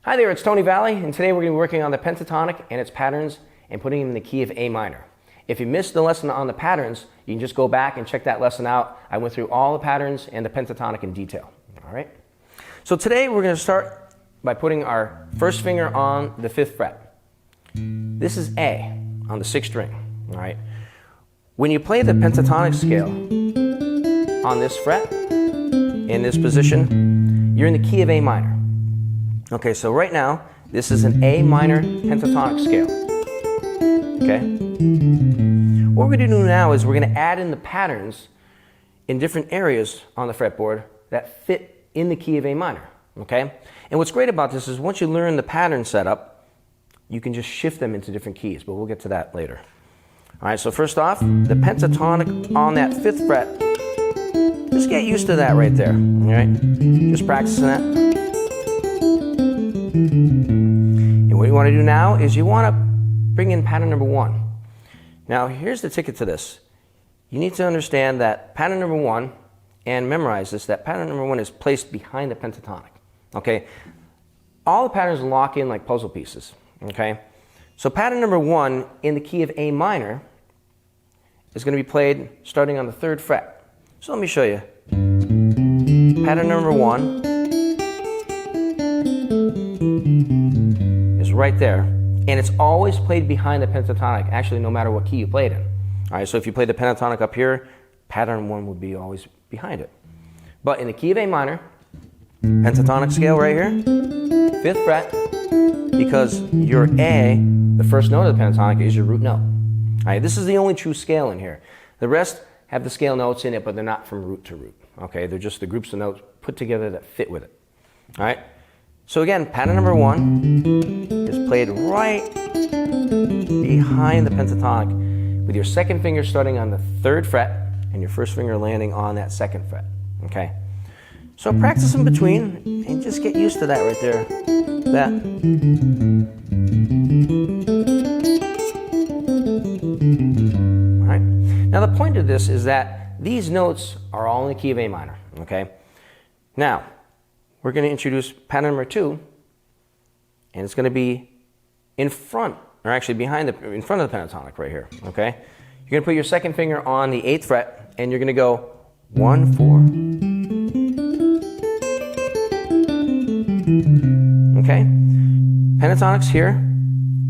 Hi there, it's Tony Valley, and today we're going to be working on the pentatonic and its patterns and putting them in the key of A minor. If you missed the lesson on the patterns, you can just go back and check that lesson out. I went through all the patterns and the pentatonic in detail. All right. So today we're going to start by putting our first finger on the 5th fret. This is A on the 6th string. All right. When you play the pentatonic scale on this fret, in this position, you're in the key of A minor. Okay, so right now, this is an A minor pentatonic scale. Okay? What we're going to do now is we're going to add in the patterns in different areas on the fretboard that fit in the key of A minor. Okay? And what's great about this is once you learn the pattern setup, you can just shift them into different keys, but we'll get to that later. All right, so first off, the pentatonic on that 5th fret, just get used to that right there. All right? Just practicing that. And what you want to do now is you want to bring in pattern number 1. Now here's the ticket to this. You need to understand that pattern number 1, and memorize this, that pattern number 1 is placed behind the pentatonic. Okay? All the patterns lock in like puzzle pieces. Okay? So pattern number 1 in the key of A minor is going to be played starting on the 3rd fret. So let me show you. Pattern number 1 is right there, and it's always played behind the pentatonic, actually no matter what key you played in. All right, so if you play the pentatonic up here, pattern 1 would be always behind it. But in the key of A minor, pentatonic scale right here, 5th fret, because your A, the first note of the pentatonic, is your root note. All right, this is the only true scale in here. The rest have the scale notes in it, but they're not from root to root. Okay, they're just the groups of notes put together that fit with it. All right, so again, pattern number 1 is played right behind the pentatonic with your 2nd finger starting on the 3rd fret and your 1st finger landing on that 2nd fret. Okay, so practice in between and just get used to that right there. That. All right. Now the point of this is that these notes are all in the key of A minor. Okay. Now we're going to introduce pattern number 2, and it's going to be in front, or actually in front of the pentatonic right here. Okay. You're going to put your 2nd finger on the 8th fret, and you're going to go 1, 4. Okay. Pentatonic's here.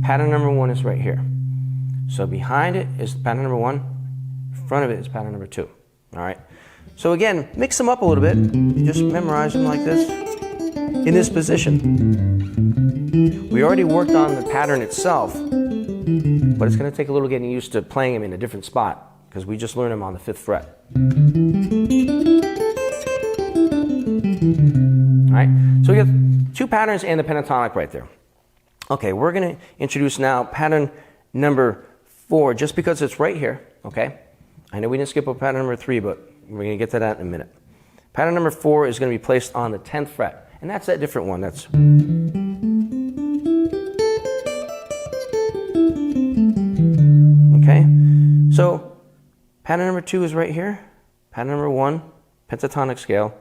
Pattern number 1 is right here. So behind it is pattern number 1. In front of it is pattern number 2. All right. So again, mix them up a little bit. You just memorize them like this in this position. We already worked on the pattern itself, but it's going to take a little getting used to playing them in a different spot because we just learned them on the 5th fret. All right. So we have 2 patterns and the pentatonic right there. Okay, we're going to introduce now pattern number 4, just because it's right here. Okay. I know we didn't skip over pattern number 3, but we're going to get to that in a minute. Pattern number 4 is going to be placed on the 10th fret, and that's that different one. That's okay. So pattern number 2 is right here. Pattern number 1, pentatonic scale.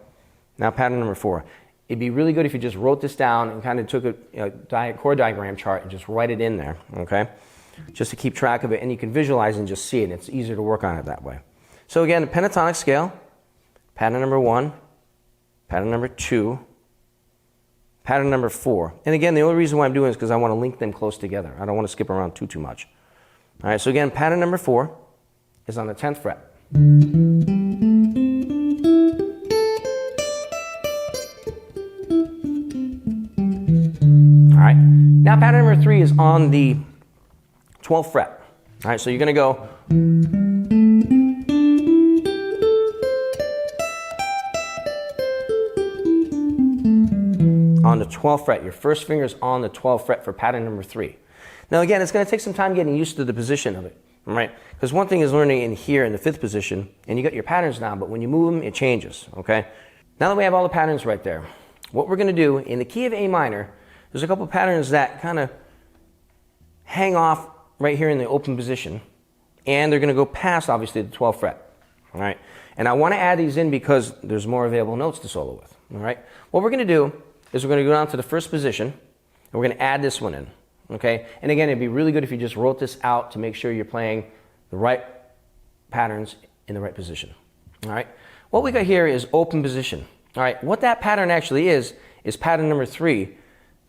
Now pattern number 4. It'd be really good if you just wrote this down and kind of took a chord diagram chart and just write it in there. Okay. Just to keep track of it, and you can visualize and just see it. It's easier to work on it that way. So again, the pentatonic scale, pattern number 1, pattern number 2, pattern number 4. And again, the only reason why I'm doing this is because I want to link them close together. I don't want to skip around too much. All right, so again, pattern number 4 is on the 10th fret. All right, now pattern number 3 is on the 12th fret. All right, so you're going to go on the 12th fret. Your first finger is on the 12th fret for pattern number 3. Now again, it's going to take some time getting used to the position of it, all right? Because one thing is learning in here in the 5th position, and you got your patterns down, but when you move them, it changes, okay? Now that we have all the patterns right there, what we're going to do in the key of A minor, there's a couple patterns that kind of hang off right here in the open position, and they're going to go past, obviously, the 12th fret. All right, and I want to add these in because there's more available notes to solo with. All right, what we're going to do is we're going to go down to the first position, and we're going to add this one in. Okay, and again, it'd be really good if you just wrote this out to make sure you're playing the right patterns in the right position. All right, what we got here is open position. All right, what that pattern actually is pattern number 3,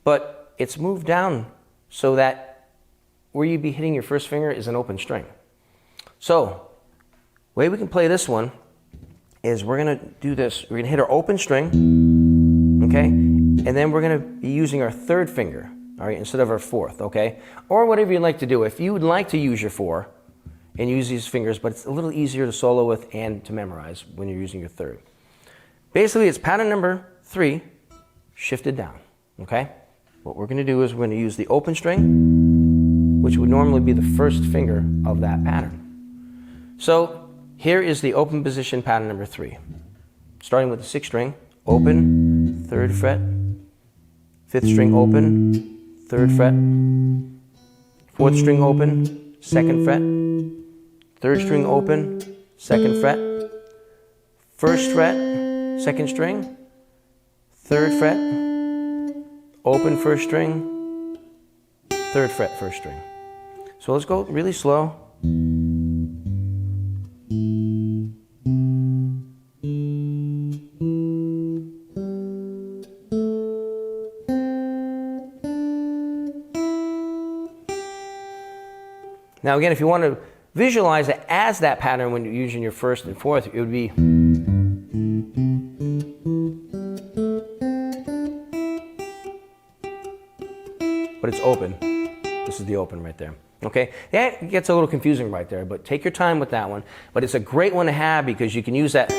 but it's moved down so that where you'd be hitting your first finger is an open string. So, the way we can play this one is we're going to do this. We're going to hit our open string, okay, and then we're going to be using our 3rd finger. All right, instead of our 4th, okay? Or whatever you'd like to do. If you would like to use your 4 and use these fingers, but it's a little easier to solo with and to memorize when you're using your 3rd. Basically, it's pattern number 3 shifted down, okay? What we're going to do is we're going to use the open string, which would normally be the 1st finger of that pattern. So here is the open position pattern number 3. Starting with the 6th string, open, 3rd fret, 5th string open, 3rd fret, 4th string open, 2nd fret, 3rd string open, 2nd fret, 1st fret, 2nd string, 3rd fret, open 1st string, 3rd fret, 1st string. So let's go really slow. Now again, if you want to visualize it as that pattern when you're using your 1st and 4th, it would be, but it's open. This is the open right there. Okay, that gets a little confusing right there, but take your time with that one. But it's a great one to have because you can use that.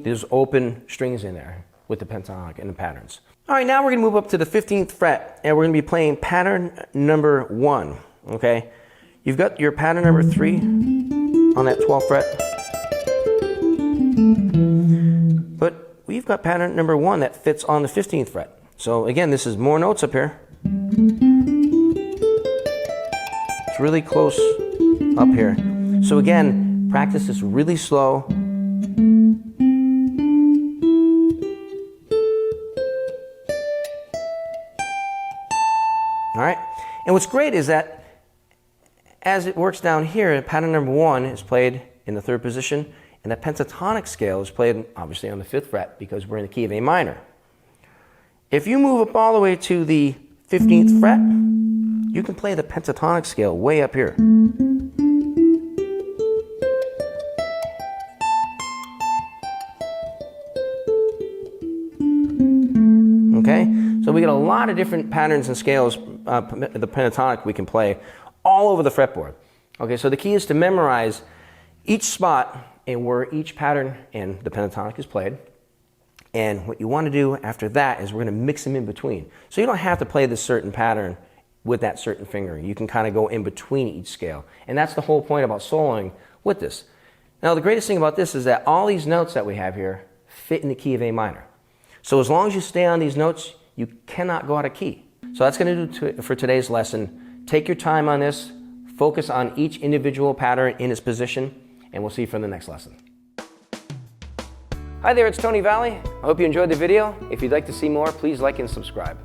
There's open strings in there with the pentatonic and the patterns. All right, now we're going to move up to the 15th fret, and we're going to be playing pattern number 1, okay? You've got your pattern number 3 on that 12th fret, but we've got pattern number 1 that fits on the 15th fret. So again, this is more notes up here. It's really close up here. So again, practice this really slow. All right, and what's great is that as it works down here, pattern number 1 is played in the 3rd position, and the pentatonic scale is played obviously on the 5th fret because we're in the key of A minor. If you move up all the way to the 15th fret, you can play the pentatonic scale way up here. Okay, so we got a lot of different patterns and scales, the pentatonic we can play all over the fretboard. Okay, so the key is to memorize each spot and where each pattern in the pentatonic is played. And what you want to do after that is we're going to mix them in between. So you don't have to play this certain pattern with that certain finger. You can kind of go in between each scale. And that's the whole point about soloing with this. Now the greatest thing about this is that all these notes that we have here fit in the key of A minor. So as long as you stay on these notes, you cannot go out of key. So that's going to do it for today's lesson. Take your time on this, focus on each individual pattern in its position, and we'll see you for the next lesson. Hi there, it's Tony Valley. I hope you enjoyed the video. If you'd like to see more, please like and subscribe.